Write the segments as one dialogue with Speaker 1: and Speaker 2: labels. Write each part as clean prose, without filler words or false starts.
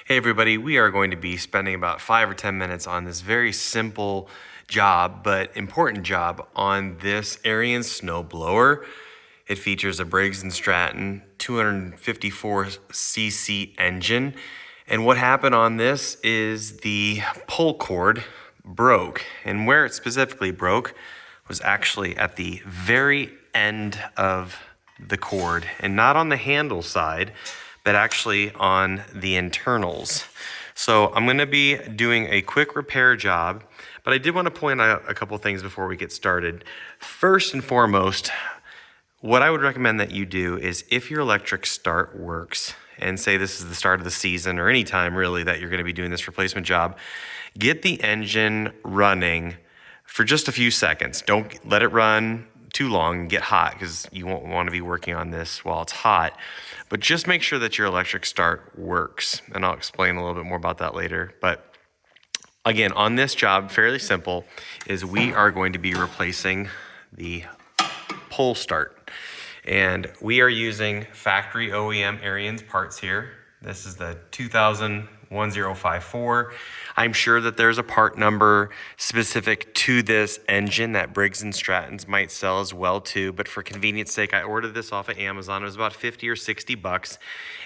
Speaker 1: Hey everybody, we are going to be spending about 5 or 10 minutes on this very simple job, but important job on this Ariens Snowblower. It features a Briggs Stratton 254cc engine. And what happened on this is the pull cord broke. And where it specifically broke was actually at the very end of the cord and not on the handle side, but actually on the internals. So I'm gonna be doing a quick repair job, but I did want to point out a couple things before we get started. First and foremost, what I would recommend that you do is if your electric start works, and say this is the start of the season or any time really that you're gonna be doing this replacement job, get the engine running for just a few seconds. Don't let it run too long and get hot because you won't want to be working on this while it's hot. But just make sure that your electric start works. And I'll explain a little bit more about that later. But again, on this job, fairly simple, is we are going to be replacing the pull start. And we are using factory OEM Ariens parts here. This is the 201054. I'm sure that there's a part number specific to this engine that Briggs & Strattons might sell as well too, but for convenience sake, I ordered this off of Amazon. It was about 50 or 60 bucks.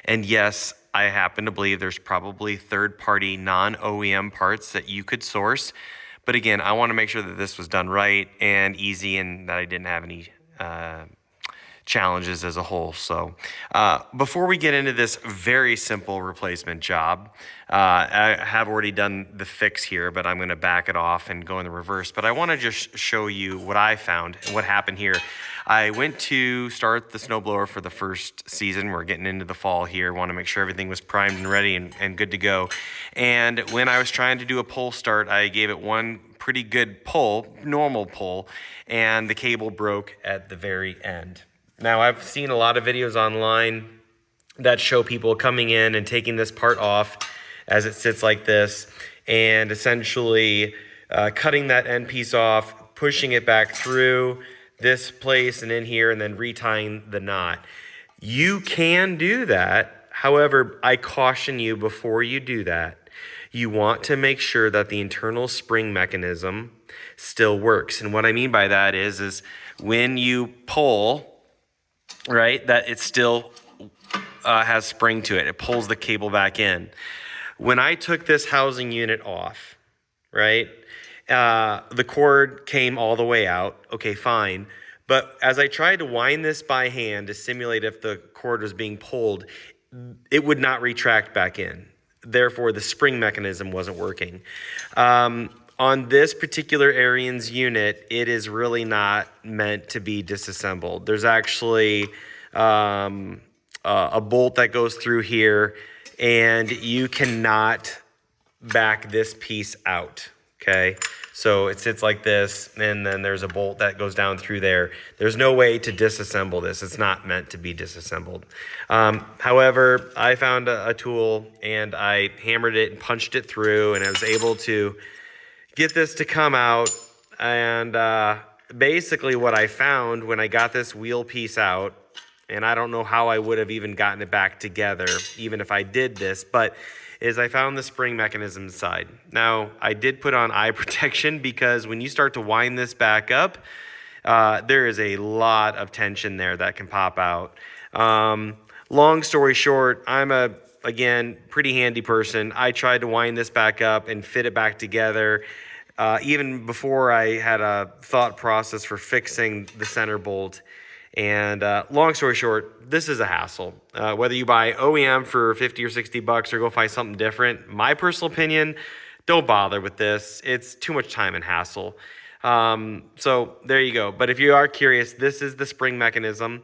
Speaker 1: And yes, I happen to believe there's probably third-party non-OEM parts that you could source. But again, I want to make sure that this was done right and easy and that I didn't have any challenges as a whole. So before we get into this very simple replacement job, I have already done the fix here, but I'm going to back it off and go in the reverse. But I want to just show you what I found and what happened here. I went to start the snowblower for the first season. We're getting into the fall here. Want to make sure everything was primed and ready and good to go. And when I was trying to do a pull start, I gave it one pretty good pull, normal pull, and the cable broke at the very end. Now, I've seen a lot of videos online that show people coming in and taking this part off as it sits like this and essentially cutting that end piece off, pushing it back through this place and in here, and then retying the knot. You can do that. However, I caution you before you do that, you want to make sure that the internal spring mechanism still works. And what I mean by that is when you pull, right, that it still has spring to it. It pulls the cable back in. When I took this housing unit off, right, the cord came all the way out. Okay, fine. But as I tried to wind this by hand to simulate if the cord was being pulled, it would not retract back in. Therefore, the spring mechanism wasn't working. On this particular Ariens unit, it is really not meant to be disassembled. There's actually a bolt that goes through here, and you cannot back this piece out, okay? So it sits like this, and then there's a bolt that goes down through there. There's no way to disassemble this. It's not meant to be disassembled. However, I found a tool, and I hammered it and punched it through, and I was able to get this to come out. And basically what I found when I got this wheel piece out, and I don't know how I would have even gotten it back together, even if I did this, but is I found the spring mechanism inside. Now, I did put on eye protection because when you start to wind this back up, there is a lot of tension there that can pop out. Long story short, I'm again, pretty handy person. I tried to wind this back up and fit it back together. Even before I had a thought process for fixing the center bolt. And long story short, this is a hassle. Whether you buy OEM for 50 or 60 bucks or go find something different, my personal opinion, don't bother with this. It's too much time and hassle. So there you go. But if you are curious, this is the spring mechanism.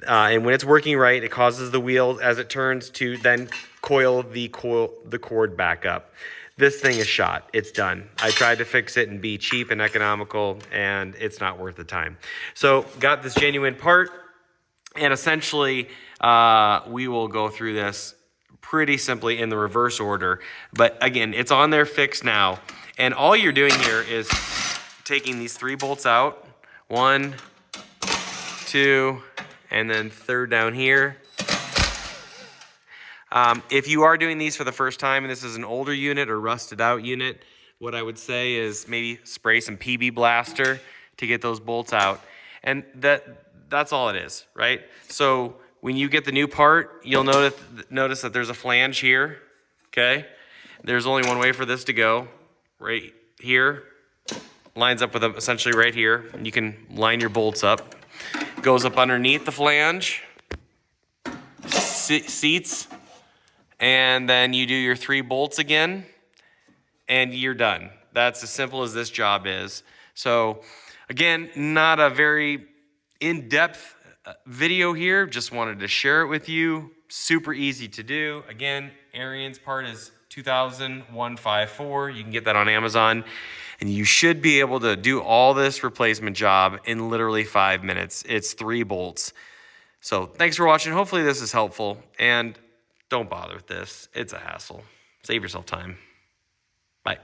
Speaker 1: And when it's working right, it causes the wheel as it turns to then coil the cord back up. This thing is shot. It's done. I tried to fix it and be cheap and economical, and it's not worth the time. So got this genuine part, and essentially we will go through this pretty simply in the reverse order. But again, it's on there fixed now. And all you're doing here is taking these 3 bolts out. 1, 2, and then third down here. If you are doing these for the first time and this is an older unit or rusted out unit, what I would say is maybe spray some PB Blaster to get those bolts out. And that's all it is, right? So when you get the new part, you'll notice that there's a flange here, okay? There's only one way for this to go, right here. Lines up with them essentially right here. You can line your bolts up. Goes up underneath the flange, seats, and then you do your 3 bolts again, and you're done. That's as simple as this job is. So again, not a very in-depth video here, just wanted to share it with you. Super easy to do. Again, Ariens part is 20154. You can get that on Amazon, and you should be able to do all this replacement job in literally 5 minutes. It's 3 bolts. So thanks for watching. Hopefully this is helpful, and don't bother with this. It's a hassle. Save yourself time. Bye.